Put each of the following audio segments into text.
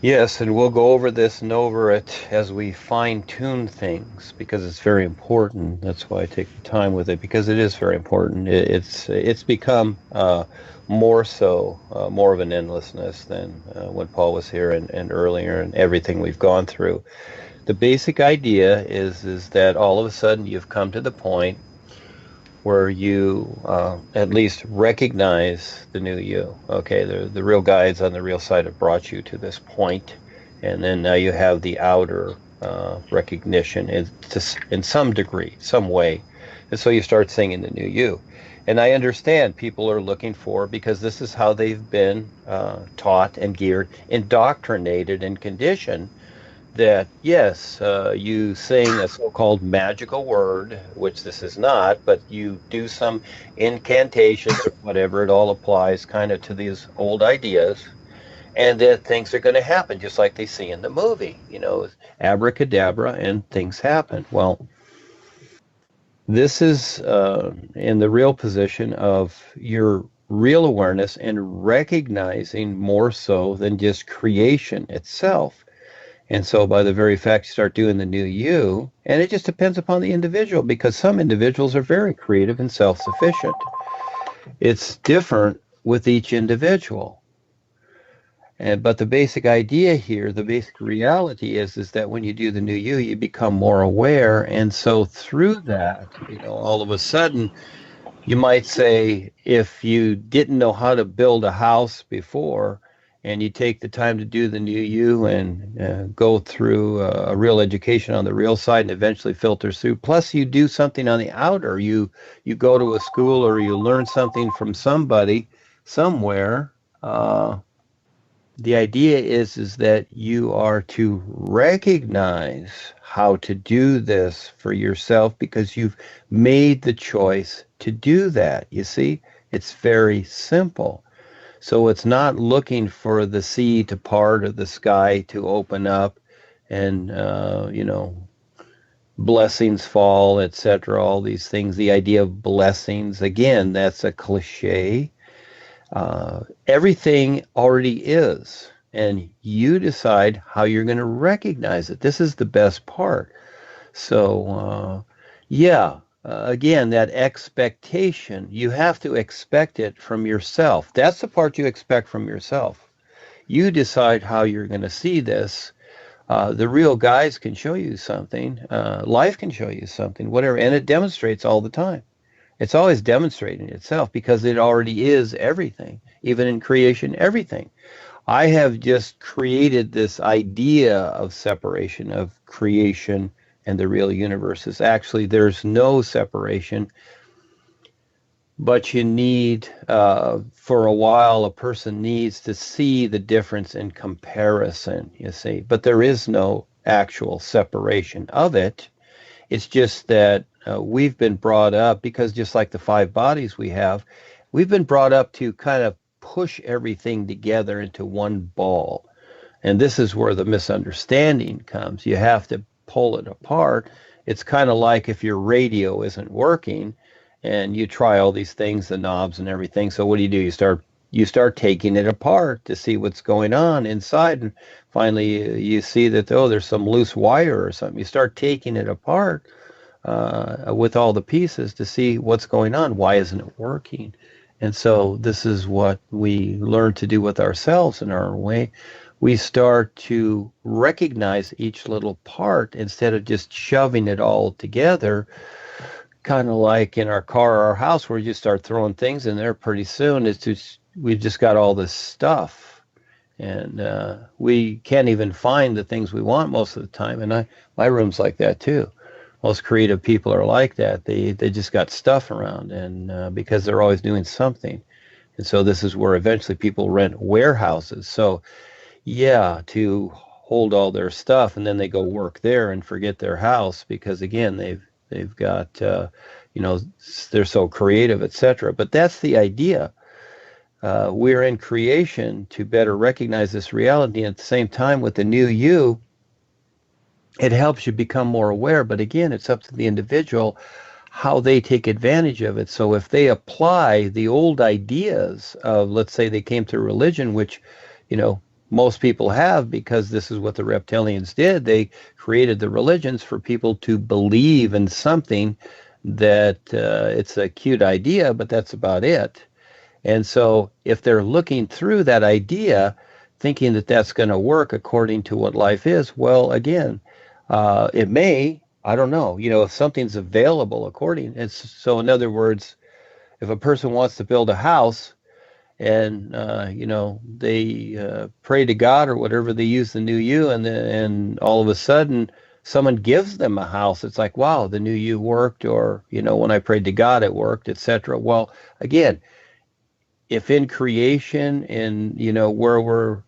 Yes, and we'll go over this and over it as we fine-tune things because it's very important. That's why I take the time with it because it is very important. It's become more so more of an endlessness than when Paul was here and earlier and everything we've gone through. The basic idea is that all of a sudden you've come to the point where you at least recognize the new you. Okay, the real guides on the real side have brought you to this point, and then now you have the outer recognition in some degree, some way, and so you start singing the new you. And I understand people are looking for because this is how they've been taught and geared, indoctrinated and conditioned that yes, you sing a so-called magical word, which this is not, but you do some incantations or whatever. It all applies kind of to these old ideas, and that things are going to happen just like they see in the movie. Abracadabra, and things happen. Well, this is in the real position of your real awareness and recognizing more so than just creation itself. And so, by the very fact you start doing the new you, and it just depends upon the individual because some individuals are very creative and self sufficient. It's different with each individual. But the basic idea here, the basic reality is that when you do the new you, you become more aware. And so, through that, all of a sudden, you might say, if you didn't know how to build a house before, and you take the time to do the new you and go through a real education on the real side and eventually filter through. Plus, you do something on the outer. You go to a school or you learn something from somebody somewhere. The idea is that you are to recognize how to do this for yourself because you've made the choice to do that. You see, it's very simple. So it's not looking for the sea to part or the sky to open up and, blessings fall, etc. All these things. The idea of blessings, again, that's a cliche. Everything already is, and you decide how you're going to recognize it. This is the best part. So, yeah, again, that expectation, you have to expect it from yourself. That's the part you expect from yourself. You decide how you're going to see this. The real guys can show you something. Life can show you something, whatever, and it demonstrates all the time. It's always demonstrating itself because it already is everything, even in creation, everything. I have just created this idea of separation of creation and the real universe. Is actually there's no separation, but you need, for a while, a person needs to see the difference in comparison, you see. But there is no actual separation of it. It's just that we've been brought up, because just like the five bodies we have, we've been brought up to kind of push everything together into one ball. And this is where the misunderstanding comes. You have to pull it apart. It's kind of like if your radio isn't working and you try all these things, the knobs and everything. So what do? You start taking it apart to see what's going on inside, and finally you see that, oh, there's some loose wire or something. You start taking it apart with all the pieces to see what's going on. Why isn't it working? And so this is what we learn to do with ourselves in our way. We start to recognize each little part instead of just shoving it all together, kind of like in our car or our house where you just start throwing things in there. Pretty soon we've just got all this stuff, and we can't even find the things we want most of the time. And my room's like that too. Most creative people are like that. They just got stuff around, and because they're always doing something. And so this is where eventually people rent warehouses. So yeah, to hold all their stuff, and then they go work there and forget their house because again they've got they're so creative, etc. But that's the idea. We're in creation to better recognize this reality. At the same time, with the new you, it helps you become more aware. But again, it's up to the individual how they take advantage of it. So if they apply the old ideas of, let's say they came to religion, which, most people have, because this is what the reptilians did. They created the religions for people to believe in something that it's a cute idea, but that's about it. And so if they're looking through that idea, thinking that that's going to work according to what life is, well, again, it may, I don't know, if something's available according, so in other words, if a person wants to build a house, and they pray to God or whatever, they use the NUUU, and all of a sudden someone gives them a house. It's like, wow, the NUUU worked, or when I prayed to God, it worked, etc. Well, again, if in creation, in where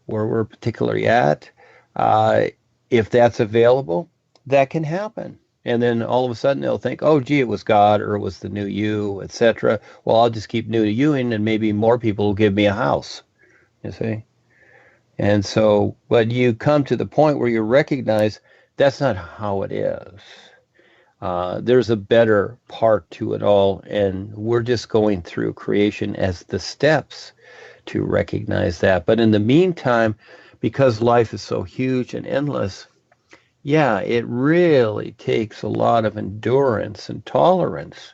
we're particularly at, uh, if that's available, that can happen. And then all of a sudden they'll think, oh, gee, it was God, or it was the NUUU, etc. Well, I'll just keep NUUing, and maybe more people will give me a house. You see? And so, but you come to the point where you recognize that's not how it is. There's a better part to it all, and we're just going through creation as the steps to recognize that. But in the meantime, because life is so huge and endless, yeah, it really takes a lot of endurance and tolerance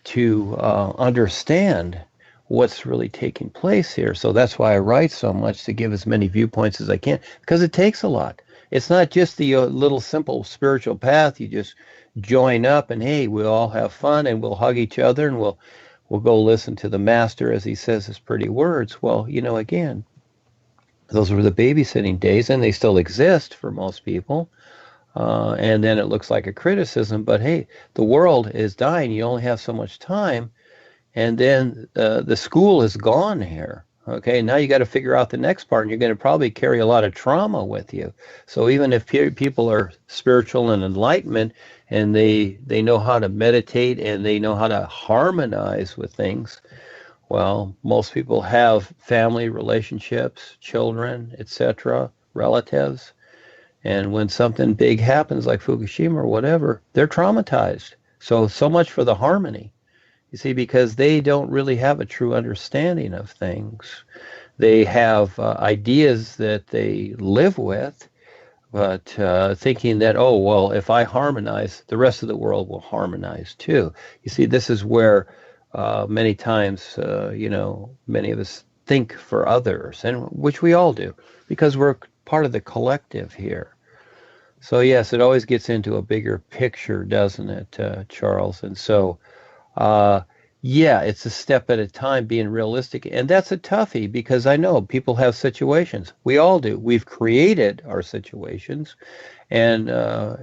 to understand what's really taking place here. So that's why I write so much, to give as many viewpoints as I can, because it takes a lot. It's not just the little simple spiritual path. You just join up and, hey, we'll all have fun and we'll hug each other and we'll go listen to the master as he says his pretty words. Well, again, those were the babysitting days, and they still exist for most people. And then it looks like a criticism, but hey, the world is dying. You only have so much time. And then the school is gone here. Okay, now you got to figure out the next part, and you're going to probably carry a lot of trauma with you. So even if people are spiritual and enlightenment, and they know how to meditate and they know how to harmonize with things, well, most people have family relationships, children, etc., relatives. And when something big happens like Fukushima or whatever, they're traumatized. So much for the harmony. You see, because they don't really have a true understanding of things. They have ideas that they live with, but thinking that, oh, well, if I harmonize, the rest of the world will harmonize too. You see, this is where many times, many of us think for others, and which we all do, because we're part of the collective here. So yes, it always gets into a bigger picture, doesn't it, Charles? And so, yeah, it's a step at a time, being realistic. And that's a toughie, because I know people have situations. We all do. We've created our situations, and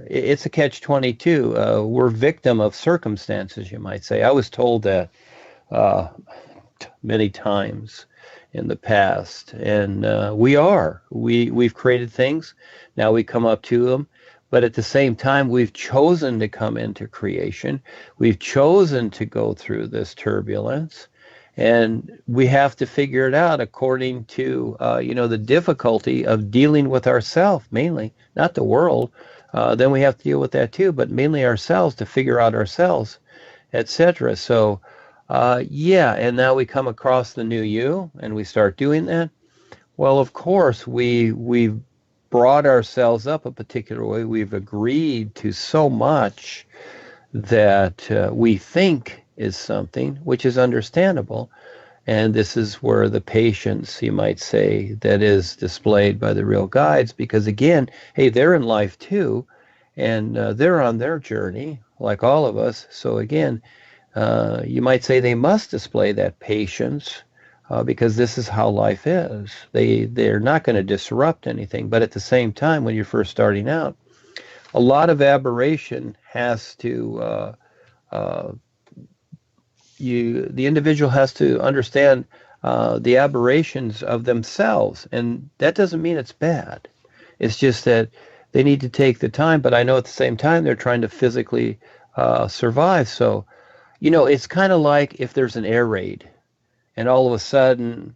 it's a catch-22. We're victim of circumstances, you might say. I was told that many times in the past, and we've created things. Now we come up to them, but at the same time, we've chosen to come into creation. We've chosen to go through this turbulence, and we have to figure it out according to the difficulty of dealing with ourselves, mainly, not the world. Then we have to deal with that too, but mainly ourselves, to figure out ourselves, etc. So yeah, and now we come across the NUUU and we start doing that. Well, of course, we've brought ourselves up a particular way. We've agreed to so much that we think is something, which is understandable. And this is where the patience, you might say, that is displayed by the real guides, because again, hey, they're in life too, and they're on their journey like all of us. So again, you might say they must display that patience, because this is how life is. They're not going to disrupt anything, but at the same time, when you're first starting out, a lot of aberration has to the individual has to understand the aberrations of themselves, and that doesn't mean it's bad. It's just that they need to take the time, but I know at the same time they're trying to physically survive. So, it's kind of like if there's an air raid, and all of a sudden,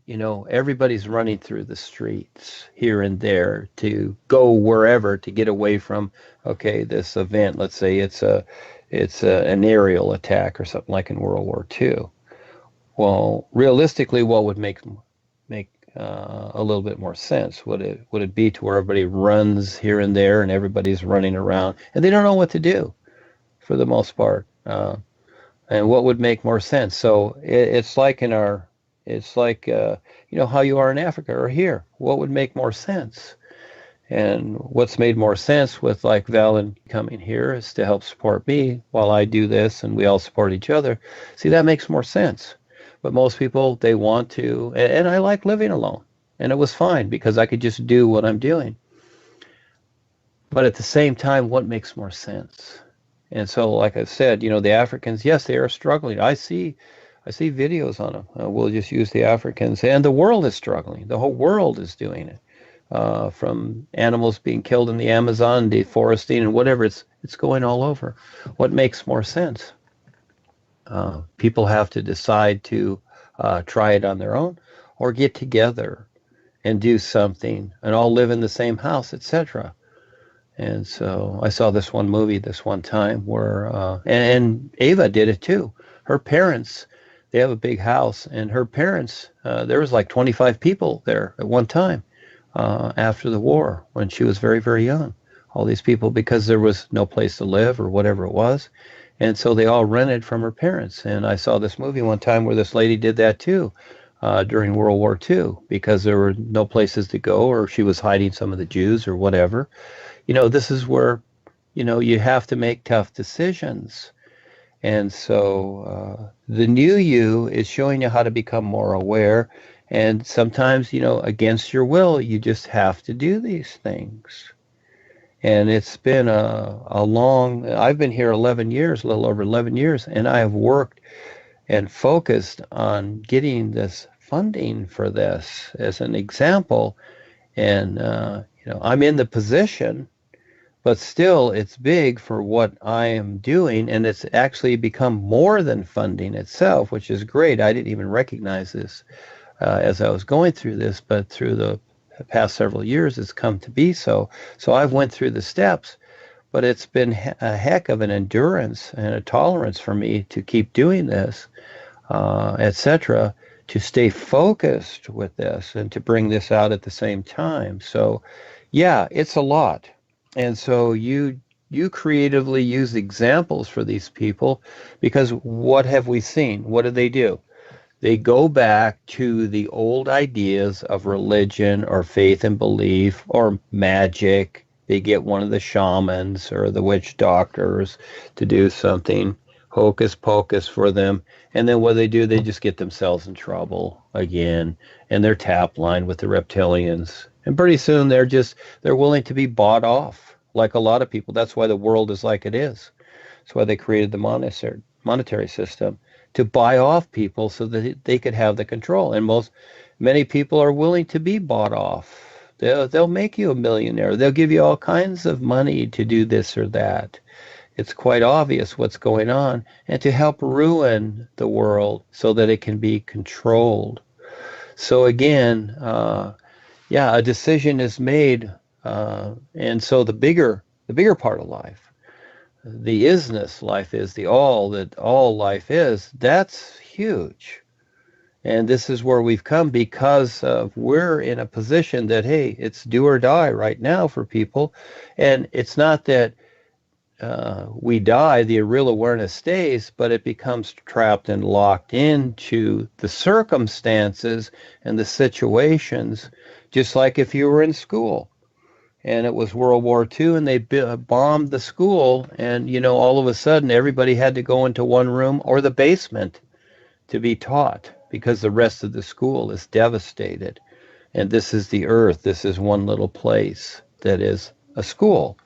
everybody's running through the streets here and there to go wherever to get away from, okay, this event. Let's say it's an aerial attack or something like in World War II. Well, realistically, what would make a little bit more sense? Would it be to where everybody runs here and there and everybody's running around and they don't know what to do for the most part? And what would make more sense? So it's like it's like how you are in Africa or here. What would make more sense? And what's made more sense with like Valen coming here is to help support me while I do this and we all support each other. See, that makes more sense. But most people, they want to, and I like living alone. And it was fine because I could just do what I'm doing. But at the same time, what makes more sense? And so, like I said, the Africans, yes, they are struggling. I see videos on them. We'll just use the Africans, and the world is struggling. The whole world is doing it. From animals being killed in the Amazon, deforesting, and whatever. It's going all over. What makes more sense? People have to decide to try it on their own or get together and do something and all live in the same house, etc. And so I saw this one movie this one time where, and Ava did it too. Her parents, they have a big house, and her parents, there was like 25 people there at one time after the war when she was very, very young. All these people, because there was no place to live or whatever it was. And so they all rented from her parents. And I saw this movie one time where this lady did that too during World War II because there were no places to go, or she was hiding some of the Jews or whatever. This is where, you have to make tough decisions. And so the NUUU is showing you how to become more aware. And sometimes, against your will, you just have to do these things. And it's been I've been here 11 years, a little over 11 years, and I have worked and focused on getting this funding for this as an example. And, I'm in the position, but still it's big for what I am doing. And it's actually become more than funding itself, which is great. I didn't even recognize this as I was going through this, but through the past several years it's come to be so. So I've went through the steps, but it's been a heck of an endurance and a tolerance for me to keep doing this, etc., to stay focused with this and to bring this out at the same time. So yeah, it's a lot. And so you creatively use examples for these people, because what have we seen? What do? They go back to the old ideas of religion or faith and belief or magic. They get one of the shamans or the witch doctors to do something hocus pocus for them. And then what do? They just get themselves in trouble again. And they're tap line with the reptilians. And pretty soon they're willing to be bought off, like a lot of people. That's why the world is like it is. That's why they created the monetary system, to buy off people so that they could have the control. And many people are willing to be bought off. They'll make you a millionaire. They'll give you all kinds of money to do this or that. It's quite obvious what's going on, and to help ruin the world so that it can be controlled. So again, a decision is made, and so the bigger part of life, the isness life is, the all that all life is, that's huge. And this is where we've come because we're in a position that, hey, it's do or die right now for people. And it's not that we die, the real awareness stays, but it becomes trapped and locked into the circumstances and the situations, just like if you were in school and it was World War II and they bombed the school, and all of a sudden everybody had to go into one room or the basement to be taught because the rest of the school is devastated. And this is the earth. This is one little place that is a school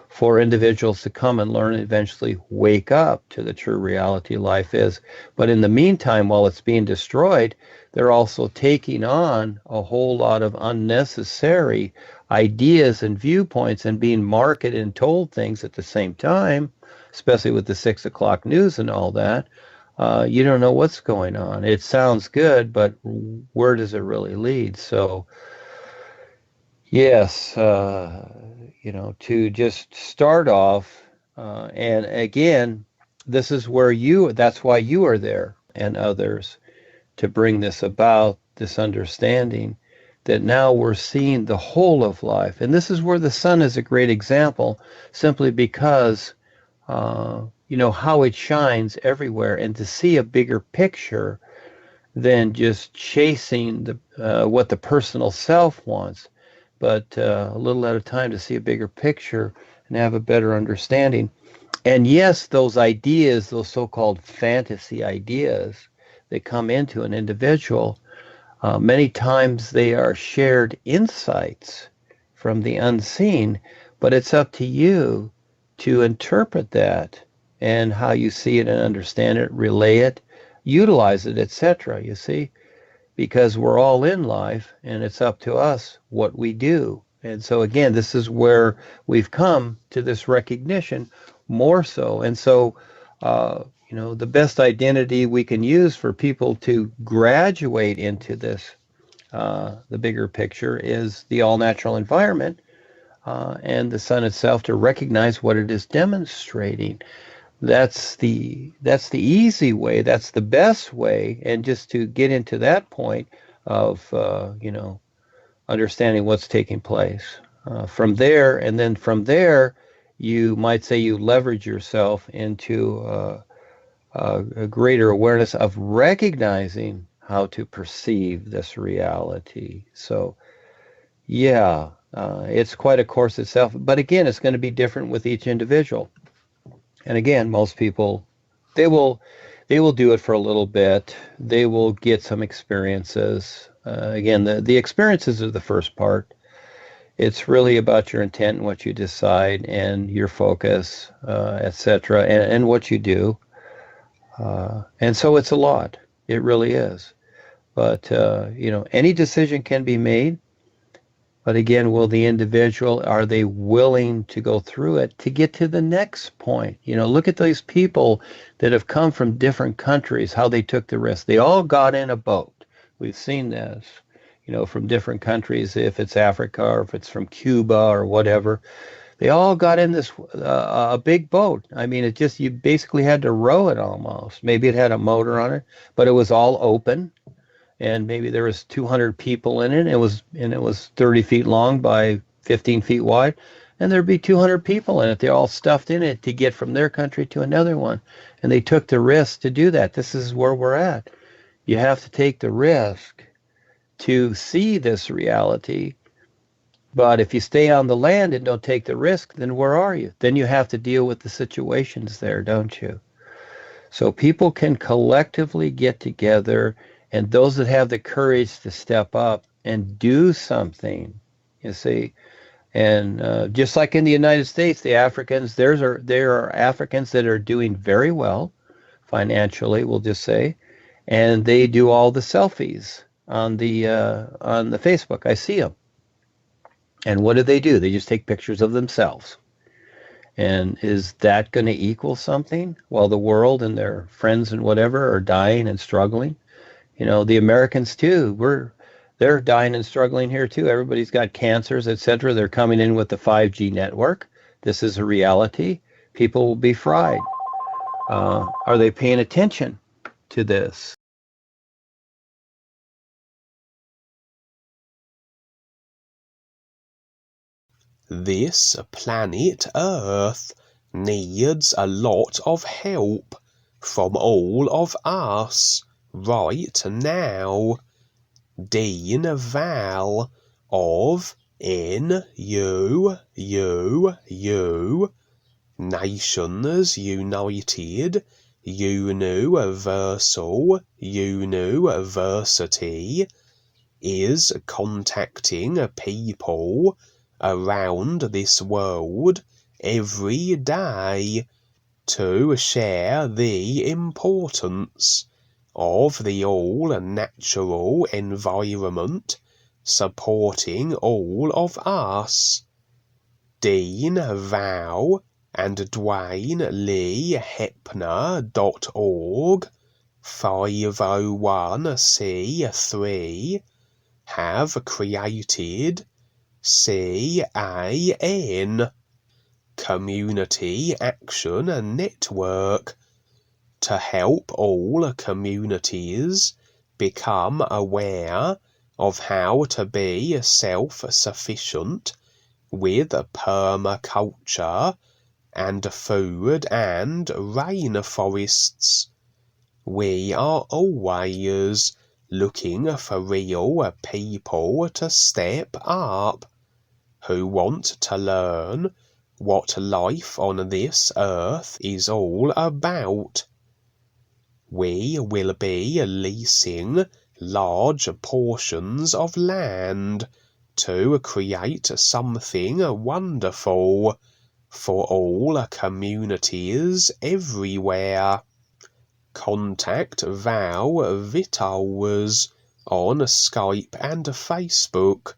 for individuals to come and learn and eventually wake up to the true reality life is. But in the meantime, while it's being destroyed, they're also taking on a whole lot of unnecessary ideas and viewpoints and being marketed and told things at the same time, especially with the 6 o'clock news and all that. You don't know what's going on. It sounds good, but where does it really lead? So, yes, to just start off, and again, this is where that's why you are there and others, to bring this about, this understanding. that now we're seeing the whole of life. And this is where the sun is a great example, simply because, how it shines everywhere, and to see a bigger picture than just chasing what the personal self wants, but a little at a time to see a bigger picture and have a better understanding. And yes, those ideas, those so-called fantasy ideas that come into an individual, many times they are shared insights from the unseen, but it's up to you to interpret that and how you see it and understand it, relay it, utilize it, etc. You see, because we're all in life and it's up to us what we do. And so again, this is where we've come to this recognition more so. And so, the best identity we can use for people to graduate into this, the bigger picture, is the all-natural environment and the sun itself, to recognize what it is demonstrating. That's the easy way. That's the best way. And just to get into that point of understanding what's taking place from there, and then from there, you might say you leverage yourself into a greater awareness of recognizing how to perceive this reality. So, yeah, it's quite a course itself. But again, it's going to be different with each individual. And again, most people, they will do it for a little bit. They will get some experiences. Again, the experiences are the first part. It's really about your intent and what you decide and your focus, etc., and what you do. And so it's a lot. It really is. But, any decision can be made. But again, will the individual, are they willing to go through it to get to the next point? Look at these people that have come from different countries, how they took the risk. They all got in a boat. We've seen this, from different countries, if it's Africa or if it's from Cuba or whatever. They all got in this a big boat. I mean, you basically had to row it almost. Maybe it had a motor on it, but it was all open. And maybe there was 200 people in it. It was 30 feet long by 15 feet wide, and there'd be 200 people in it. They're all stuffed in it to get from their country to another one, and they took the risk to do that. This is where we're at. You have to take the risk to see this reality. But if you stay on the land and don't take the risk, then where are you? Then you have to deal with the situations there, don't you? So people can collectively get together. And those that have the courage to step up and do something, you see, and just like in the United States, the Africans, there are Africans that are doing very well financially, we'll just say, and they do all the selfies on the Facebook. I see them. And what do? They just take pictures of themselves. And is that going to equal something while the world and their friends and whatever are dying and struggling? The Americans too, they're dying and struggling here too. Everybody's got cancers, etc. They're coming in with the 5G network. This is a reality. People will be fried. Are they paying attention to this? This planet Earth needs a lot of help from all of us right now. Dean Val of NUUU, Nations United, UNUversal, UNUversity, is contacting people around this world every day to share the importance of the all-natural environment supporting all of us. Dean Val and Duane Lee Hepner.org 501c3 have created CAN, Community Action Network, to help all communities become aware of how to be self-sufficient with permaculture and food and rainforests. We are always looking for real people to step up, who want to learn what life on this earth is all about. We will be leasing large portions of land to create something wonderful for all communities everywhere. Contact Val Vitals on Skype and Facebook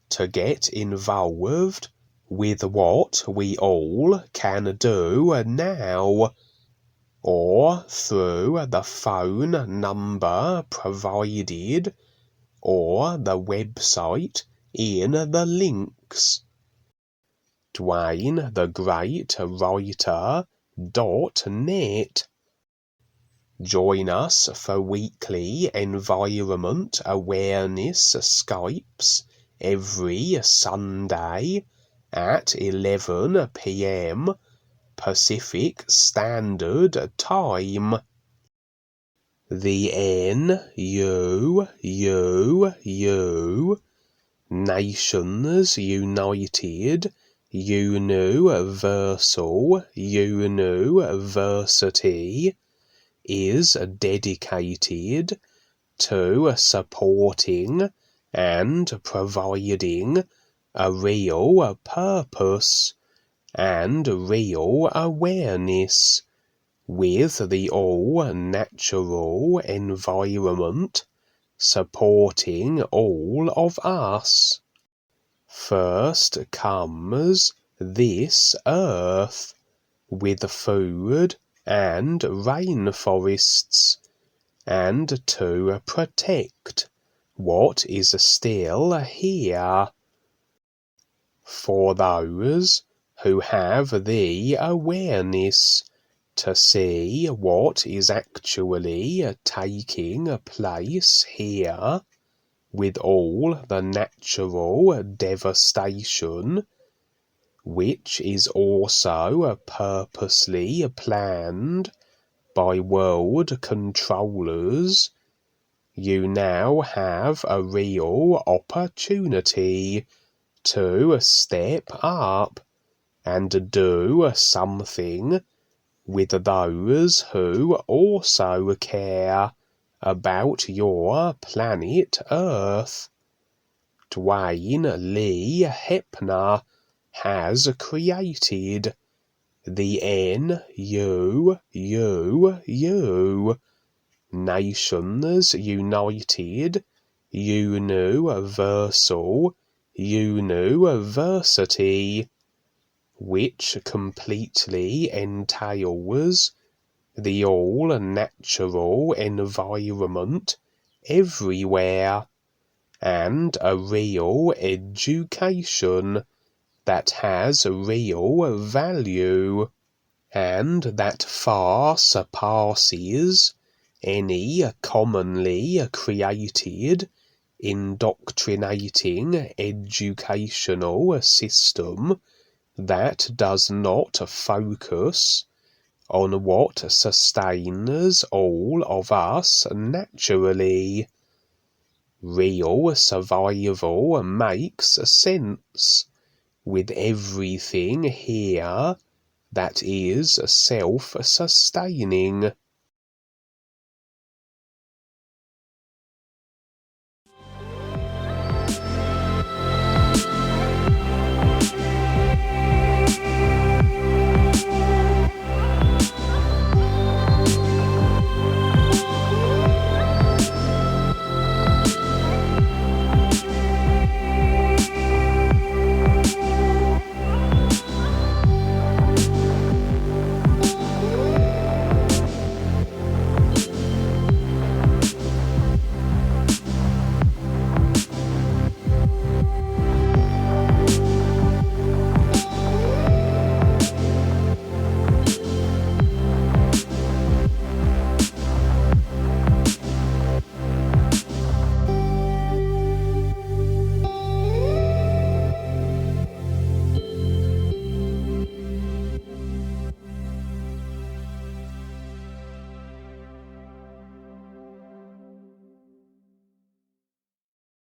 to get involved with what we all can do now, or through the phone number provided or the website in the links. Duane the Great Writer.net. Join us for weekly environment awareness Skypes every Sunday at 11 p.m. Pacific Standard Time. The NUUU, Nations United, UNUversal, UNUversity, is dedicated to supporting and providing a real purpose and real awareness with the all-natural environment supporting all of us. First comes this earth with food and rainforests, and to protect what is still here. For those who have the awareness to see what is actually taking place here, with all the natural devastation, which is also purposely planned by world controllers, you now have a real opportunity to step up and do something with those who also care about your planet Earth. Duane Lee Hepner has created the NUUU, Nations United, UNUversal, UNUversity, which completely entails the all-natural environment everywhere, and a real education that has real value, and that far surpasses any commonly created indoctrinating educational system that does not focus on what sustains all of us naturally. Real survival makes sense with everything here that is self-sustaining.